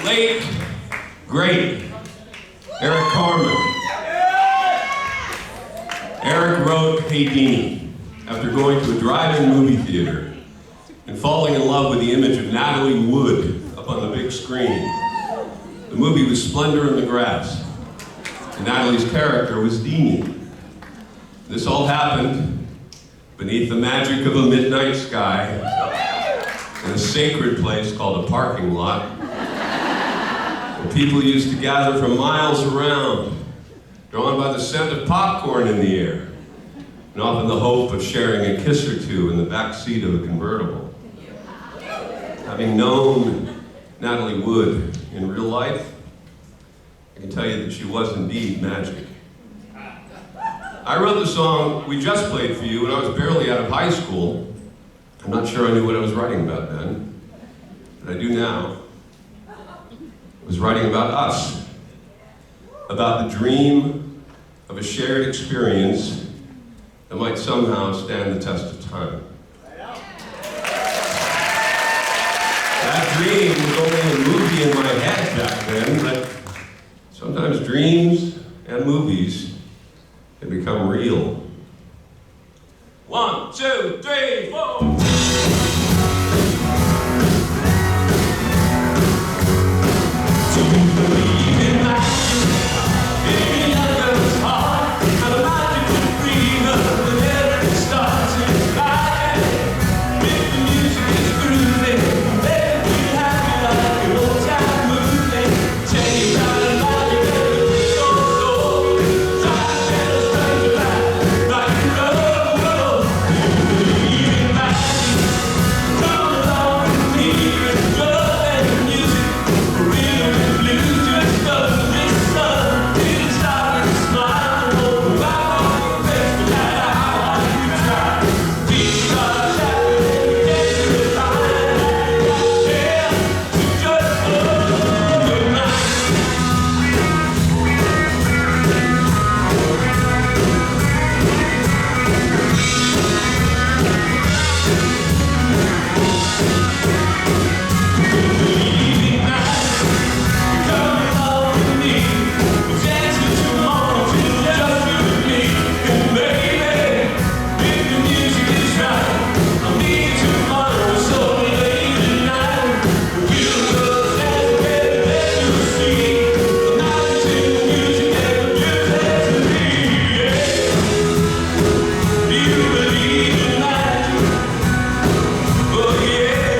late, great Eric Carmen. Eric wrote Hey Deanie after going to a drive-in movie theater and falling in love with the image of Natalie Wood up on the big screen. The movie was Splendor in the Grass, and Natalie's character was Deanie. This all happened beneath the magic of a midnight sky in a sacred place called a parking lot, where people used to gather from miles around, drawn by the scent of popcorn in the air, and often the hope of sharing a kiss or two in the back seat of a convertible. Having known Natalie Wood in real life, I can tell you that she was indeed magic. I wrote the song we just played for you when I was barely out of high school. I'm not sure I knew what I was writing about then, but I do now. I was writing about us, about the dream of a shared experience that might somehow stand the test of time. That dream was only a movie in my head back then, but sometimes dreams and movies can become real. 1, 2, 3, 4. Do you believe in magic? In young girl's heart, how the magic will bring up the never starts in fire. If the music is grooving, let it be happy like an old time movie. Tell you about the magic of the soul. Try to tell us from the back, like a roll. Do you believe in magic? Come along with me, it's love and music. Rhythm and blues, just love this sun. Didn't stop and smile, oh, wow, face for that how you try. Deep our shadow, get to the line. Yeah, to just hold your mind. Believing magic, come along with me. We'll dance till tomorrow till just you and me. And baby, if the music is right, I'll meet you tomorrow so late at night. We'll go dance together, let you see the magic in the music and the music to me. Yeah. Do you believe in magic? Oh yeah,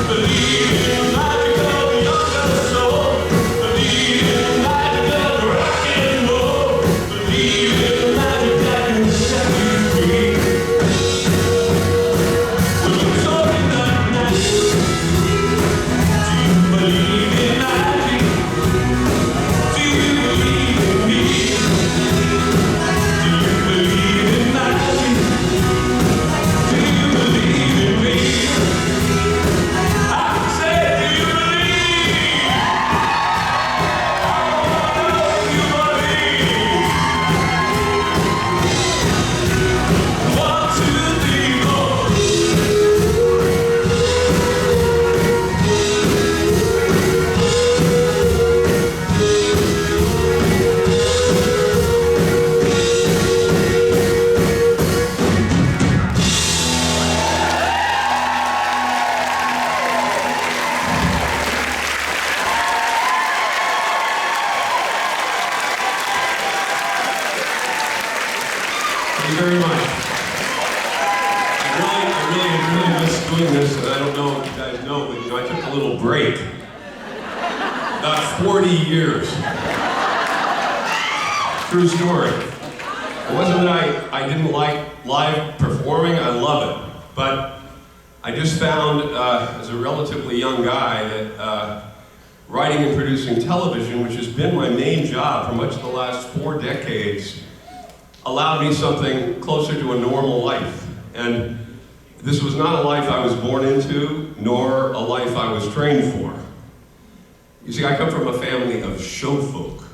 believe in the magic of your soul. Believe in the magic of rock and roll. Believe in the magic that can set you free. When you're talking about magic, do you believe in magic? Do you believe in me? Do you believe in magic? Do you believe in me? I said, do you believe? You believe. 1, 2, 3, 4. Thank you very much. I really miss doing this, and I don't know if you guys know, but I took a little break. About 40 years. True story. It wasn't that I didn't like live performing, I love it. But I just found, as a relatively young guy, that writing and producing television, which has been my main job for much of the last 4 decades, allowed me something closer to a normal life. And this was not a life I was born into, nor a life I was trained for. You see, I come from a family of show folk.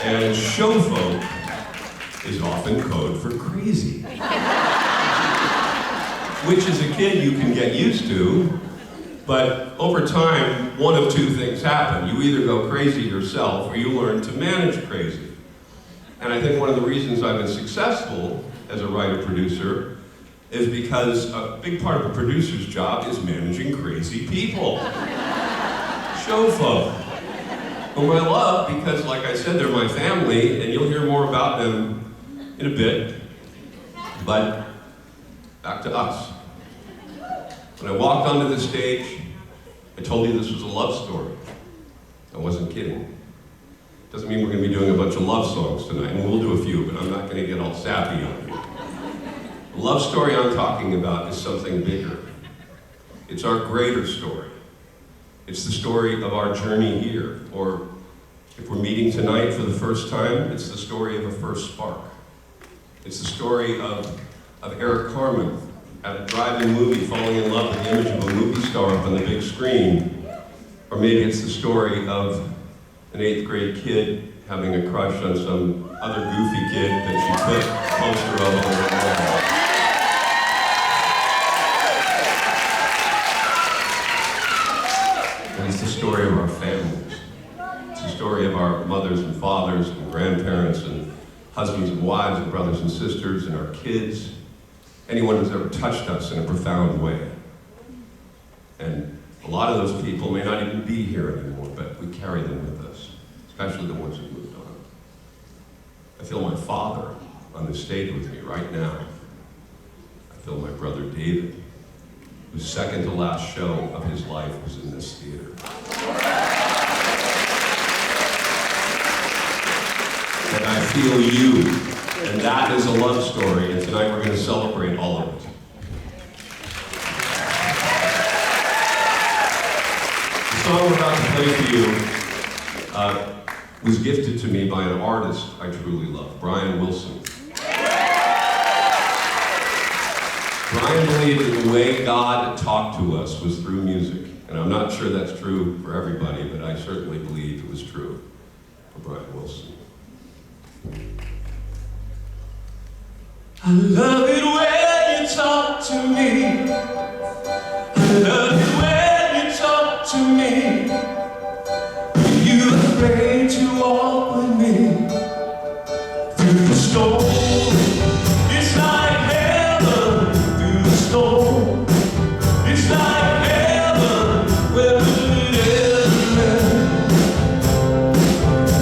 And show folk is often code for crazy. Which as a kid you can get used to, But over time, one of two things happen. You either go crazy yourself or you learn to manage crazy. And I think one of the reasons I've been successful as a writer-producer is because a big part of a producer's job is managing crazy people. Show folk, whom I love because, like I said, they're my family, and you'll hear more about them in a bit. But back to us. When I walked onto the stage, I told you this was a love story. I wasn't kidding. Doesn't mean we're going to be doing a bunch of love songs tonight, and we'll do a few, but I'm not going to get all sappy on you. The love story I'm talking about is something bigger. It's our greater story. It's the story of our journey here, or if we're meeting tonight for the first time, it's the story of a first spark. It's the story of Eric Carmen at a drive-in movie falling in love with the image of a movie star up on the big screen. Or maybe it's the story of an 8th grade kid having a crush on some other goofy kid that she put a poster of on her wall. And it's the story of our families. It's the story of our mothers and fathers and grandparents and husbands and wives and brothers and sisters and our kids. Anyone who's ever touched us in a profound way. And a lot of those people may not even be here anymore, but we carry them with us, especially the ones who moved on. I feel my father on the stage with me right now. I feel my brother David, whose second to last show of his life was in this theater. And I feel you. And that is a love story, and tonight we're going to celebrate all of it. The song we're about to play for you was gifted to me by an artist I truly love, Brian Wilson. Brian believed that the way God talked to us was through music, and I'm not sure that's true for everybody, but I certainly believe it was true for Brian Wilson. I love it when you talk to me. I love it when you talk to me. When you're afraid to walk with me through the storm. It's like heaven through the storm. It's like heaven where we'll ever end.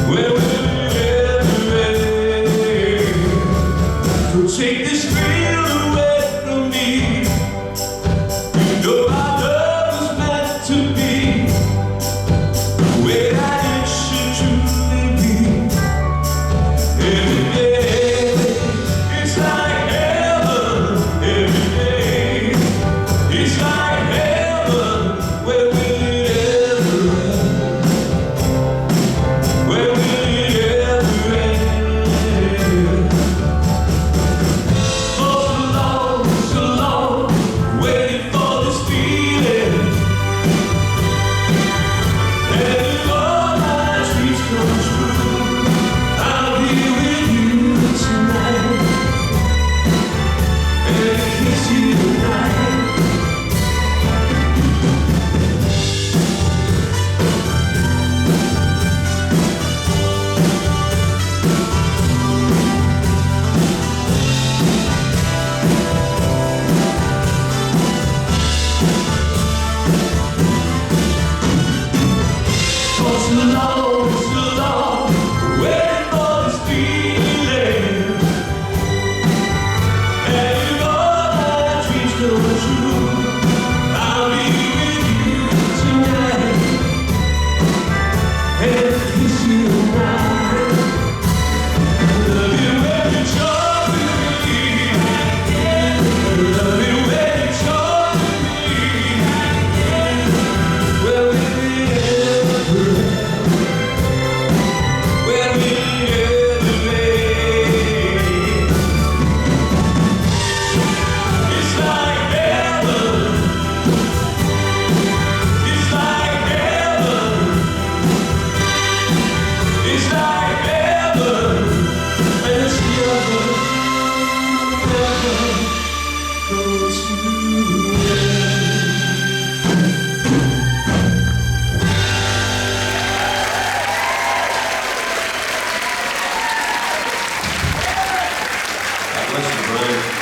Where we'll ever end. So take this fear away from me. You know our love is meant to be the way that it should truly be. Every day, it's like heaven. Every day, it's like heaven. Where will it ever end? Where will it ever end? Bless you, Brian.